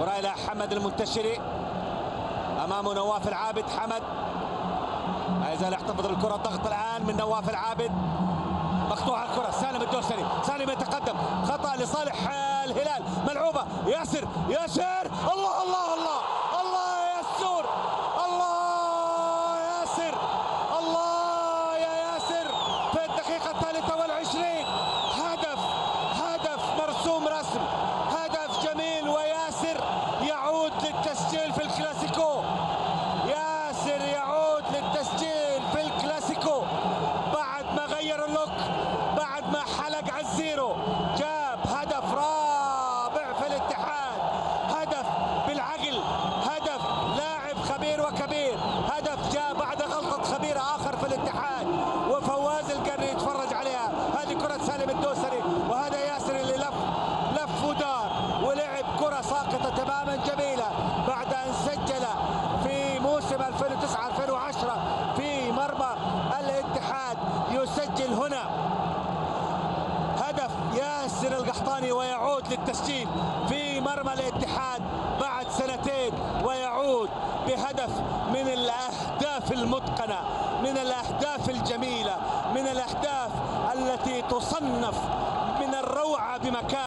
كرة إلى حمد المنتشري، أمامه نواف العابد. حمد لا يزال يحتفظ بالكرة، الضغط الآن من نواف العابد، مقطوعة الكرة. سالم الدوسري، سالم يتقدم، خطأ لصالح الهلال، ملعوبة ياسر. الله الله الله الله يا ياسر، الله ياسر، الله يا ياسر في الدقيقة 23. هدف مرسوم رسم، هدف جميل، وياسر يعود للتسجيل في الكلاسيكو. ياسر يعود للتسجيل في الكلاسيكو بعد ما غير اللوك، بعد ما حلق على الزيرو، جاب هدف رابع في الاتحاد، هدف بالعقل، هدف لاعب خبير وكبير، هدف جاء بعد غلطة خبير آخر في الاتحاد وفواز القرني يتفرج عليها. هذه كرة سالم الدوسري، وهذا ياسر اللي لف ودار ولعب كرة ساقطة تماما جميلة بعد أن سجل في موسم 2009-2010 في مرمى الاتحاد. يسجل هنا هدف ياسر القحطاني ويعود للتسجيل في مرمى الاتحاد بعد سنتين، ويعود بهدف من الأهداف المتقنة، من الأهداف الجميلة، من الأهداف التي تصنف من الروعة بمكان.